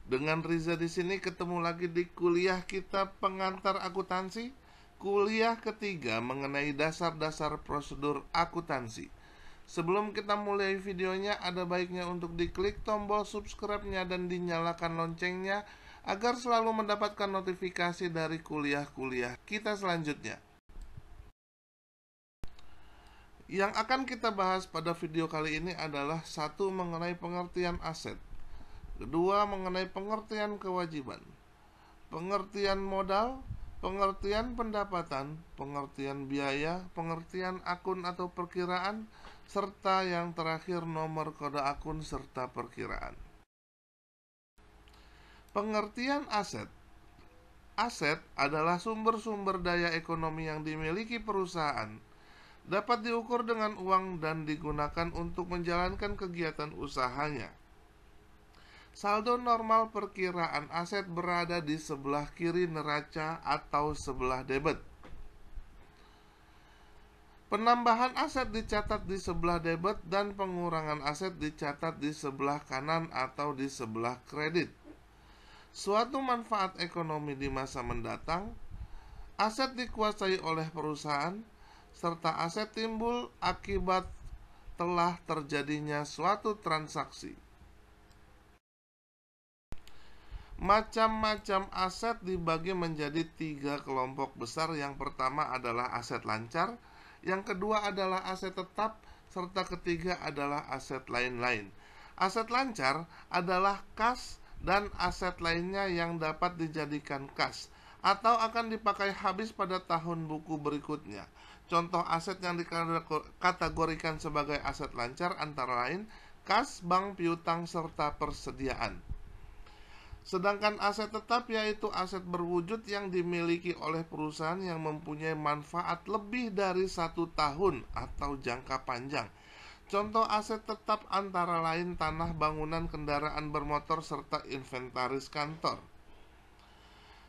Dengan Riza di sini ketemu lagi di kuliah kita pengantar akuntansi, kuliah ketiga mengenai dasar-dasar prosedur akuntansi. Sebelum kita mulai videonya, ada baiknya untuk diklik tombol subscribe-nya dan dinyalakan loncengnya agar selalu mendapatkan notifikasi dari kuliah-kuliah kita selanjutnya. Yang akan kita bahas pada video kali ini adalah satu, mengenai pengertian aset. Kedua, mengenai pengertian kewajiban. Pengertian modal, pengertian pendapatan, pengertian biaya, pengertian akun atau perkiraan, serta yang terakhir nomor kode akun serta perkiraan. Pengertian aset. Aset adalah sumber-sumber daya ekonomi yang dimiliki perusahaan. Dapat diukur dengan uang dan digunakan untuk menjalankan kegiatan usahanya. Saldo normal perkiraan aset berada di sebelah kiri neraca atau sebelah debit. Penambahan aset dicatat di sebelah debit dan pengurangan aset dicatat di sebelah kanan atau di sebelah kredit. Suatu manfaat ekonomi di masa mendatang, aset dikuasai oleh perusahaan, serta aset timbul akibat telah terjadinya suatu transaksi. Macam-macam aset dibagi menjadi 3 kelompok besar. Yang pertama adalah aset lancar, yang kedua adalah aset tetap, serta ketiga adalah aset lain-lain. Aset lancar adalah kas dan aset lainnya yang dapat dijadikan kas atau akan dipakai habis pada tahun buku berikutnya. Contoh aset yang dikategorikan sebagai aset lancar antara lain kas, bank, piutang, serta persediaan. Sedangkan aset tetap yaitu aset berwujud yang dimiliki oleh perusahaan yang mempunyai manfaat lebih dari 1 tahun atau jangka panjang. Contoh aset tetap antara lain tanah, bangunan, kendaraan bermotor, serta inventaris kantor.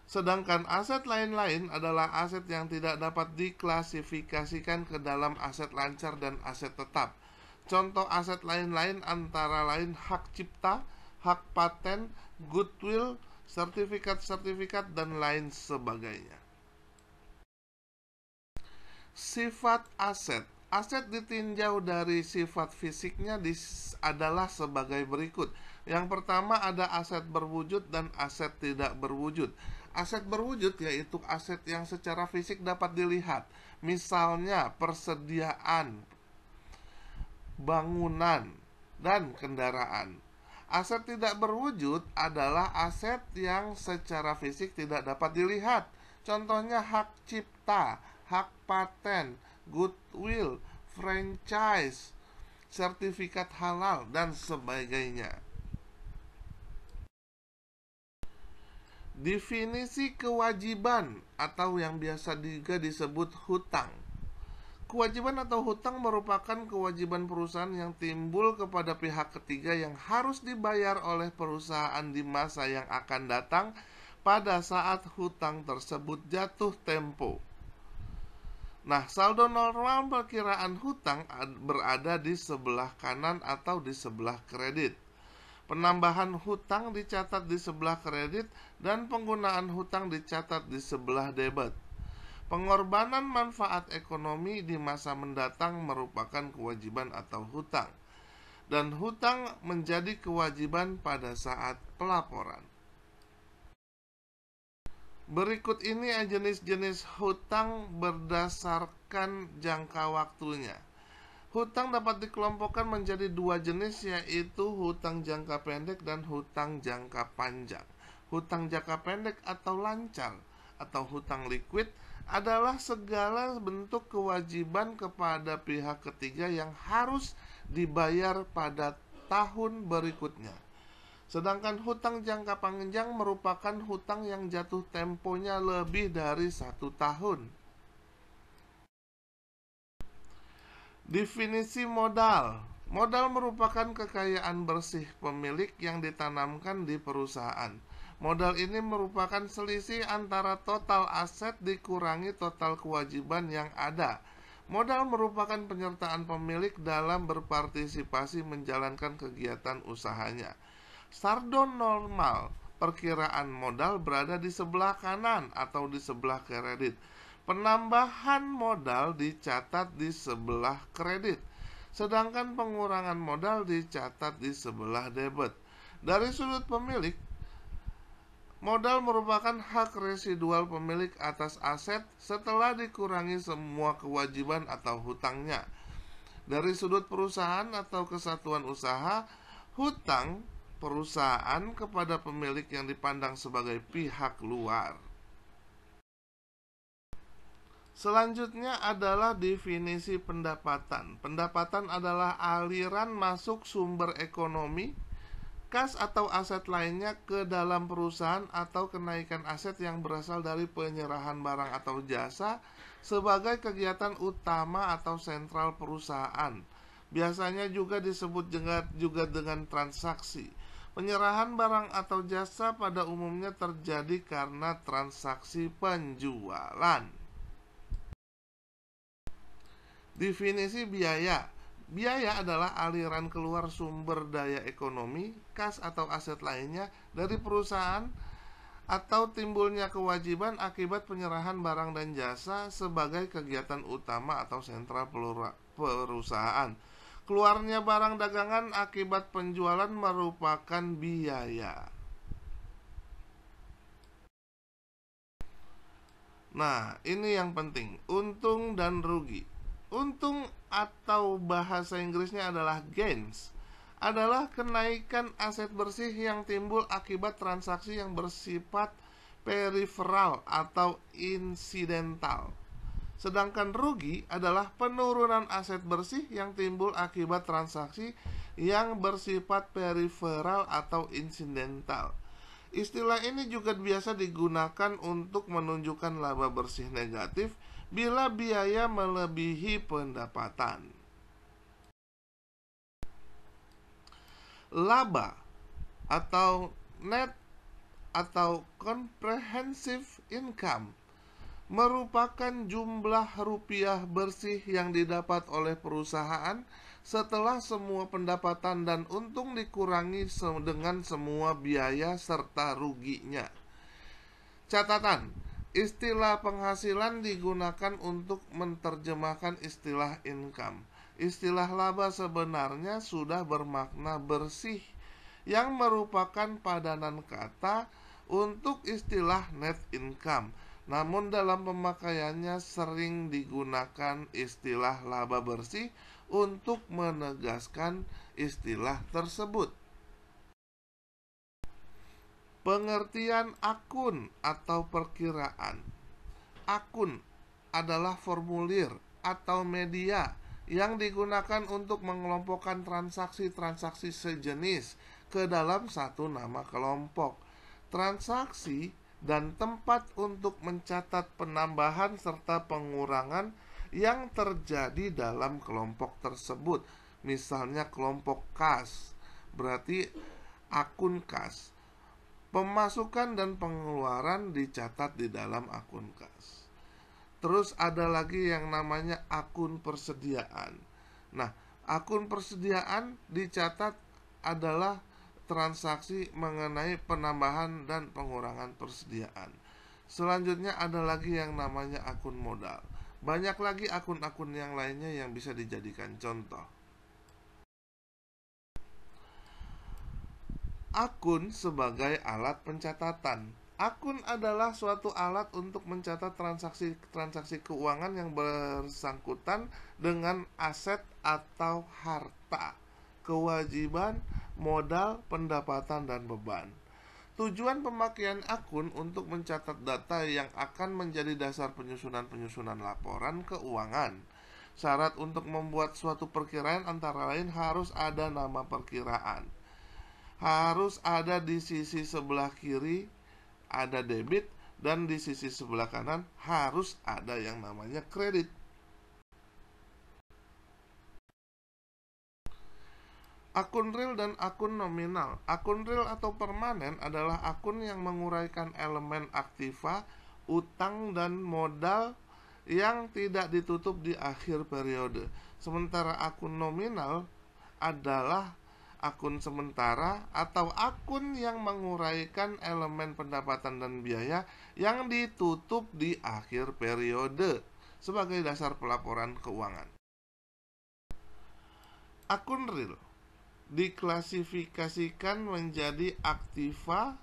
Sedangkan aset lain-lain adalah aset yang tidak dapat diklasifikasikan ke dalam aset lancar dan aset tetap. Contoh aset lain-lain antara lain hak cipta, hak paten, goodwill, sertifikat-sertifikat, dan lain sebagainya. Sifat aset. Aset ditinjau dari sifat fisiknya adalah sebagai berikut. Yang pertama ada aset berwujud dan aset tidak berwujud. Aset berwujud yaitu aset yang secara fisik dapat dilihat. Misalnya persediaan, bangunan, dan kendaraan. Aset tidak berwujud adalah aset yang secara fisik tidak dapat dilihat. Contohnya hak cipta, hak paten, goodwill, franchise, sertifikat halal, dan sebagainya. Definisi kewajiban atau yang biasa juga disebut hutang. Kewajiban atau hutang merupakan kewajiban perusahaan yang timbul kepada pihak ketiga yang harus dibayar oleh perusahaan di masa yang akan datang pada saat hutang tersebut jatuh tempo. Nah, saldo normal perkiraan hutang berada di sebelah kanan atau di sebelah kredit. Penambahan hutang dicatat di sebelah kredit dan penggunaan hutang dicatat di sebelah debit. Pengorbanan manfaat ekonomi di masa mendatang merupakan kewajiban atau hutang, dan hutang menjadi kewajiban pada saat pelaporan. Berikut ini jenis-jenis hutang berdasarkan jangka waktunya. Hutang dapat dikelompokkan menjadi 2 jenis, yaitu hutang jangka pendek dan hutang jangka panjang. Hutang jangka pendek atau lancar atau hutang liquid adalah segala bentuk kewajiban kepada pihak ketiga yang harus dibayar pada tahun berikutnya. Sedangkan hutang jangka panjang merupakan hutang yang jatuh temponya lebih dari 1 tahun. Definisi modal. Modal merupakan kekayaan bersih pemilik yang ditanamkan di perusahaan. Modal ini merupakan selisih antara total aset dikurangi total kewajiban yang ada. Modal merupakan penyertaan pemilik dalam berpartisipasi menjalankan kegiatan usahanya. Saldo normal perkiraan modal berada di sebelah kanan atau di sebelah kredit. Penambahan modal dicatat di sebelah kredit, sedangkan pengurangan modal dicatat di sebelah debit. Dari sudut pemilik, modal merupakan hak residual pemilik atas aset setelah dikurangi semua kewajiban atau hutangnya. Dari sudut perusahaan atau kesatuan usaha, hutang perusahaan kepada pemilik yang dipandang sebagai pihak luar. Selanjutnya adalah definisi pendapatan. Pendapatan adalah aliran masuk sumber ekonomi, kas atau aset lainnya ke dalam perusahaan atau kenaikan aset yang berasal dari penyerahan barang atau jasa sebagai kegiatan utama atau sentral perusahaan. Biasanya juga disebut juga dengan transaksi. Penyerahan barang atau jasa pada umumnya terjadi karena transaksi penjualan. Definisi biaya. Biaya adalah aliran keluar sumber daya ekonomi, kas atau aset lainnya dari perusahaan atau timbulnya kewajiban akibat penyerahan barang dan jasa sebagai kegiatan utama atau sentral perusahaan. Keluarnya barang dagangan akibat penjualan merupakan biaya. Nah, ini yang penting, untung dan rugi. Untung atau bahasa Inggrisnya adalah gains, adalah kenaikan aset bersih yang timbul akibat transaksi yang bersifat periferal atau insidental. Sedangkan rugi adalah penurunan aset bersih yang timbul akibat transaksi yang bersifat periferal atau insidental. Istilah ini juga biasa digunakan untuk menunjukkan laba bersih negatif bila biaya melebihi pendapatan. Laba atau net atau comprehensive income merupakan jumlah rupiah bersih yang didapat oleh perusahaan setelah semua pendapatan dan untung dikurangi dengan semua biaya serta ruginya. Catatan: istilah penghasilan digunakan untuk menerjemahkan istilah income. Istilah laba sebenarnya sudah bermakna bersih, yang merupakan padanan kata untuk istilah net income. Namun dalam pemakaiannya sering digunakan istilah laba bersih untuk menegaskan istilah tersebut. Pengertian akun atau perkiraan. Akun adalah formulir atau media yang digunakan untuk mengelompokkan transaksi-transaksi sejenis ke dalam satu nama kelompok. Transaksi dan tempat untuk mencatat penambahan serta pengurangan yang terjadi dalam kelompok tersebut. Misalnya kelompok kas, berarti akun kas. Pemasukan dan pengeluaran dicatat di dalam akun kas. Terus ada lagi yang namanya akun persediaan. Nah, akun persediaan dicatat adalah transaksi mengenai penambahan dan pengurangan persediaan. Selanjutnya ada lagi yang namanya akun modal. Banyak lagi akun-akun yang lainnya yang bisa dijadikan contoh. Akun sebagai alat pencatatan. Akun adalah suatu alat untuk mencatat transaksi keuangan yang bersangkutan dengan aset atau harta, kewajiban, modal, pendapatan, dan beban. Tujuan pemakaian akun untuk mencatat data yang akan menjadi dasar penyusunan laporan keuangan. Syarat untuk membuat suatu perkiraan antara lain harus ada nama perkiraan. Harus ada di sisi sebelah kiri ada debit dan di sisi sebelah kanan harus ada yang namanya kredit. Akun real dan akun nominal. Akun real atau permanen adalah akun yang menguraikan elemen aktiva, utang, dan modal yang tidak ditutup di akhir periode. Sementara akun nominal adalah akun sementara, atau akun yang menguraikan elemen pendapatan dan biaya yang ditutup di akhir periode sebagai dasar pelaporan keuangan. Akun real diklasifikasikan menjadi aktiva,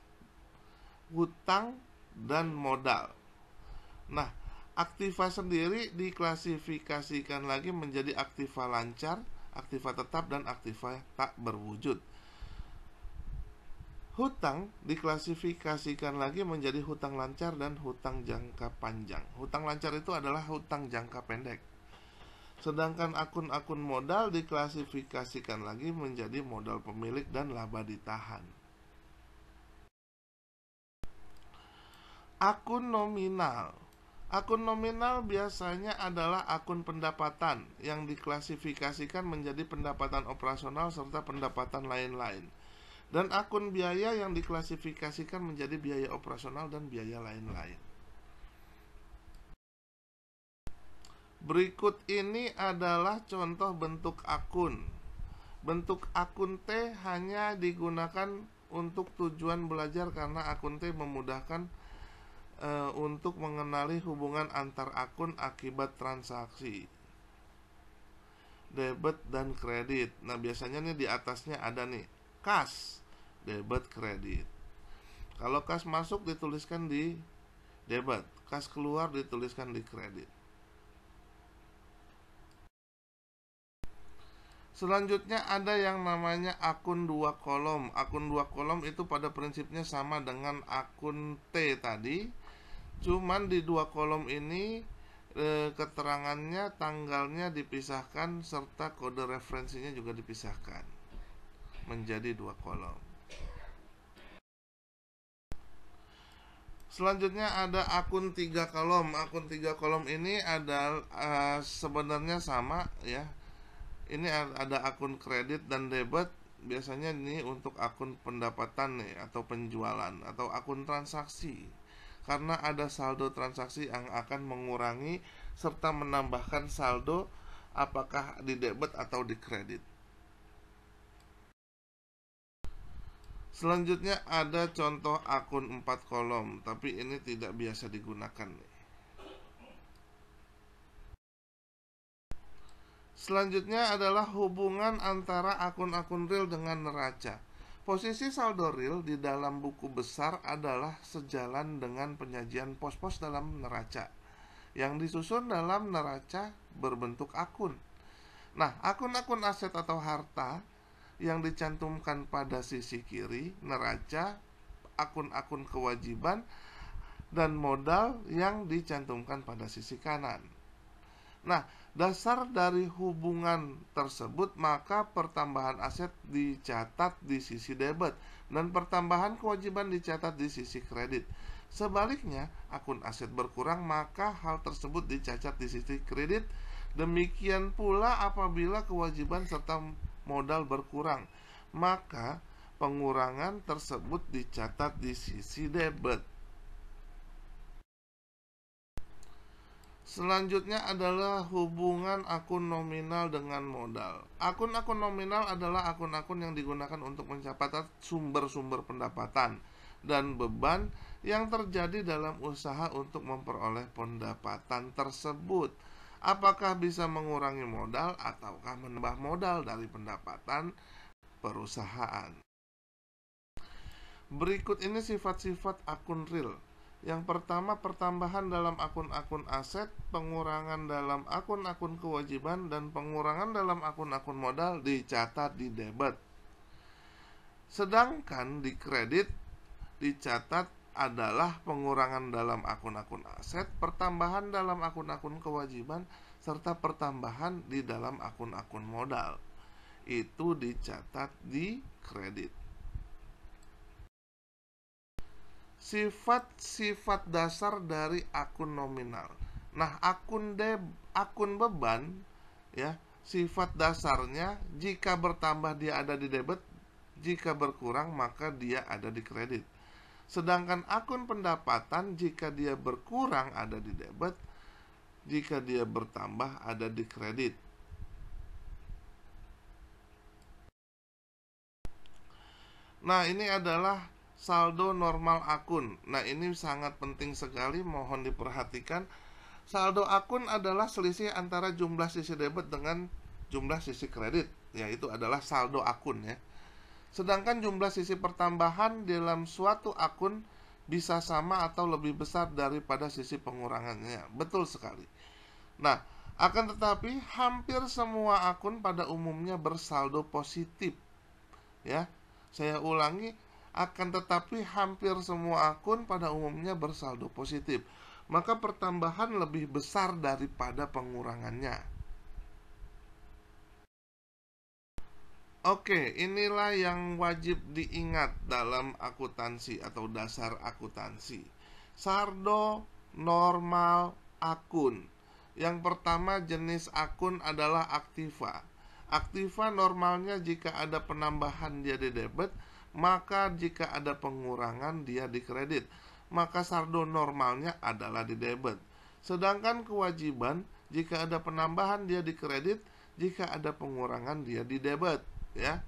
hutang, dan modal. Nah, aktiva sendiri diklasifikasikan lagi menjadi aktiva lancar, aktiva tetap, dan aktiva tak berwujud. Hutang diklasifikasikan lagi menjadi hutang lancar dan hutang jangka panjang. Hutang lancar itu adalah hutang jangka pendek. Sedangkan akun-akun modal diklasifikasikan lagi menjadi modal pemilik dan laba ditahan. Akun nominal. Akun nominal biasanya adalah akun pendapatan yang diklasifikasikan menjadi pendapatan operasional serta pendapatan lain-lain. Dan akun biaya yang diklasifikasikan menjadi biaya operasional dan biaya lain-lain. Berikut ini adalah contoh bentuk akun. Bentuk akun T hanya digunakan untuk tujuan belajar karena akun T memudahkan untuk mengenali hubungan antar akun akibat transaksi debit dan kredit. Nah, biasanya nih di atasnya ada nih kas, debit, kredit. Kalau kas masuk dituliskan di debit, kas keluar dituliskan di kredit. Selanjutnya ada yang namanya akun dua kolom. Akun dua kolom itu pada prinsipnya sama dengan akun T tadi. Cuman di dua kolom ini keterangannya, tanggalnya dipisahkan serta kode referensinya juga dipisahkan menjadi dua kolom. Selanjutnya ada akun tiga kolom. Akun tiga kolom ini ada sebenarnya sama ya. Ini ada akun kredit dan debit. Biasanya ini untuk akun pendapatan nih, atau penjualan, atau akun transaksi. Karena ada saldo transaksi yang akan mengurangi serta menambahkan saldo apakah di debit atau di kredit. Selanjutnya ada contoh akun 4 kolom, tapi ini tidak biasa digunakan nih. Selanjutnya adalah hubungan antara akun-akun real dengan neraca. Posisi saldo real di dalam buku besar adalah sejalan dengan penyajian pos-pos dalam neraca yang disusun dalam neraca berbentuk akun. Nah, akun-akun aset atau harta yang dicantumkan pada sisi kiri neraca, akun-akun kewajiban, dan modal yang dicantumkan pada sisi kanan. Nah, dasar dari hubungan tersebut, maka pertambahan aset dicatat di sisi debit dan pertambahan kewajiban dicatat di sisi kredit. Sebaliknya, akun aset berkurang, maka hal tersebut dicatat di sisi kredit. Demikian pula apabila kewajiban serta modal berkurang, maka pengurangan tersebut dicatat di sisi debit. Selanjutnya adalah hubungan akun nominal dengan modal. Akun-akun nominal adalah akun-akun yang digunakan untuk mencatat sumber-sumber pendapatan dan beban yang terjadi dalam usaha untuk memperoleh pendapatan tersebut. Apakah bisa mengurangi modal ataukah menambah modal dari pendapatan perusahaan. Berikut ini sifat-sifat akun real. Yang pertama, pertambahan dalam akun-akun aset, pengurangan dalam akun-akun kewajiban, dan pengurangan dalam akun-akun modal dicatat di debit. Sedangkan di kredit dicatat adalah pengurangan dalam akun-akun aset, pertambahan dalam akun-akun kewajiban, serta pertambahan di dalam akun-akun modal. Itu dicatat di kredit. Sifat-sifat dasar dari akun nominal. Nah, akun beban ya, sifat dasarnya jika bertambah dia ada di debit, jika berkurang maka dia ada di kredit. Sedangkan akun pendapatan jika dia berkurang ada di debit, jika dia bertambah ada di kredit. Nah, ini adalah saldo normal akun. Nah, ini sangat penting sekali, mohon diperhatikan. Saldo akun adalah selisih antara jumlah sisi debit dengan jumlah sisi kredit, yaitu adalah saldo akun ya. Sedangkan jumlah sisi pertambahan dalam suatu akun bisa sama atau lebih besar daripada sisi pengurangannya. Betul sekali. Nah, akan tetapi hampir semua akun pada umumnya bersaldo positif ya. Saya ulangi, akan tetapi hampir semua akun pada umumnya bersaldo positif. Maka pertambahan lebih besar daripada pengurangannya. Oke, inilah yang wajib diingat dalam akuntansi atau dasar akuntansi. Saldo normal akun. Yang pertama jenis akun adalah aktiva. Aktiva normalnya jika ada penambahan dia di debit, maka jika ada pengurangan dia di kredit. Maka saldo normalnya adalah di debit. Sedangkan kewajiban jika ada penambahan dia di kredit, jika ada pengurangan dia di debit ya.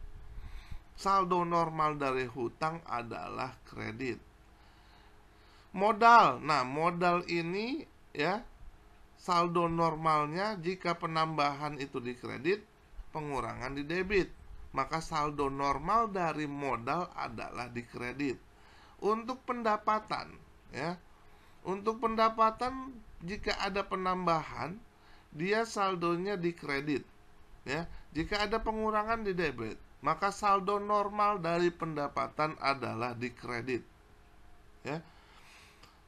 Saldo normal dari hutang adalah kredit. Modal. Nah, modal ini ya, saldo normalnya jika penambahan itu di kredit, pengurangan di debit. Maka saldo normal dari modal adalah di kredit. Untuk pendapatan ya. Untuk pendapatan jika ada penambahan, dia saldonya di kredit ya. Jika ada pengurangan di debit, maka saldo normal dari pendapatan adalah di kredit ya.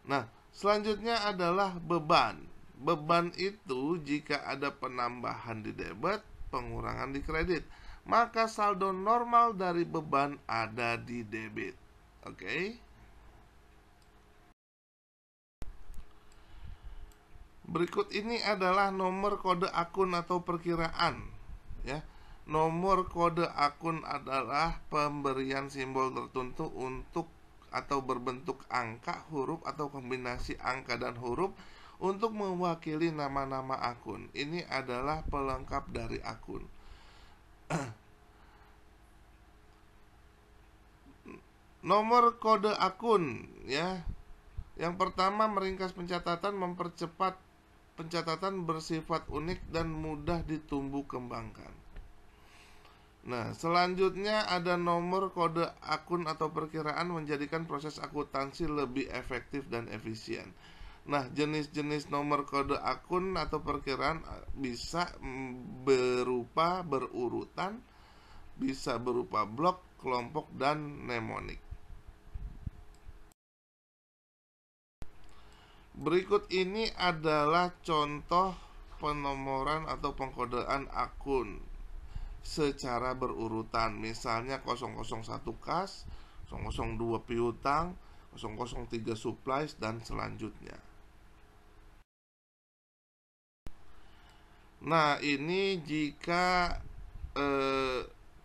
Nah, selanjutnya adalah beban. Beban itu jika ada penambahan di debit, pengurangan di kredit, maka saldo normal dari beban ada di debit. Oke. Berikut ini adalah nomor kode akun atau perkiraan ya. Nomor kode akun adalah pemberian simbol tertentu untuk atau berbentuk angka, huruf atau kombinasi angka dan huruf untuk mewakili nama-nama akun. Ini adalah pelengkap dari akun. Nomor kode akun ya. Yang pertama, meringkas pencatatan, mempercepat pencatatan, bersifat unik dan mudah ditumbuh kembangkan. Nah, selanjutnya ada nomor kode akun atau perkiraan menjadikan proses akuntansi lebih efektif dan efisien. Nah, jenis-jenis nomor kode akun atau perkiraan bisa berupa berurutan, bisa berupa blok, kelompok, dan mnemonik. Berikut ini adalah contoh penomoran atau pengkodean akun secara berurutan. Misalnya 001 kas, 002 piutang, 003 supplies, dan selanjutnya. Nah, ini jika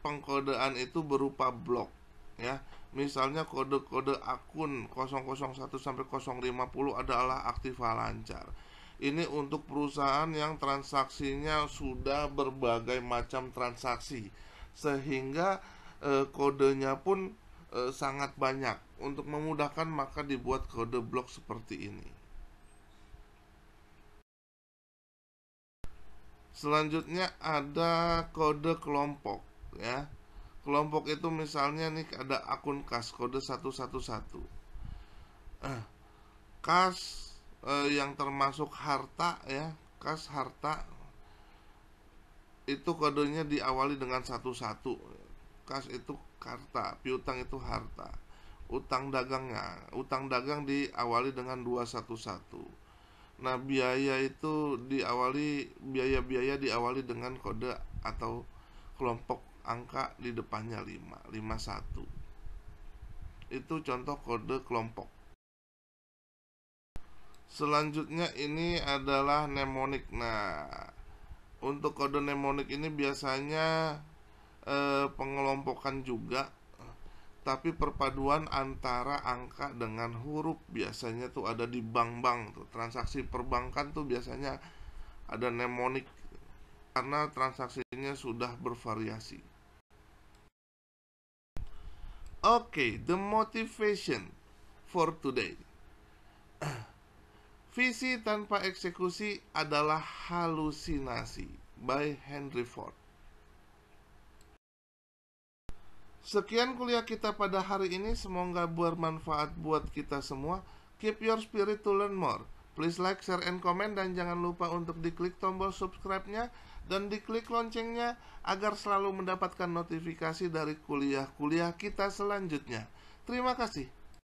pengkodean itu berupa blok ya. Misalnya kode-kode akun 001 sampai 050 adalah aktiva lancar. Ini untuk perusahaan yang transaksinya sudah berbagai macam transaksi, sehingga kodenya pun sangat banyak. Untuk memudahkan maka dibuat kode blok seperti ini. Selanjutnya ada kode kelompok ya. Kelompok itu misalnya nih ada akun kas kode 111. Kas yang termasuk harta ya, kas harta itu kodenya diawali dengan 11. Kas itu harta, piutang itu harta. Utang dagang diawali dengan 211. Nah, biaya itu biaya-biaya diawali dengan kode atau kelompok angka di depannya 51. Itu contoh kode kelompok. Selanjutnya ini adalah mnemonik. Nah, untuk kode mnemonik ini biasanya pengelompokan juga, tapi perpaduan antara angka dengan huruf. Biasanya tuh ada di bank-bank tuh. Transaksi perbankan tuh biasanya ada mnemonik karena transaksinya sudah bervariasi. Oke, the motivation for today. Visi tanpa eksekusi adalah halusinasi, by Henry Ford. Sekian kuliah kita pada hari ini, semoga bermanfaat buat kita semua. Keep your spirit to learn more. Please like, share, and comment, dan jangan lupa untuk diklik tombol subscribe-nya dan diklik loncengnya agar selalu mendapatkan notifikasi dari kuliah-kuliah kita selanjutnya. Terima kasih.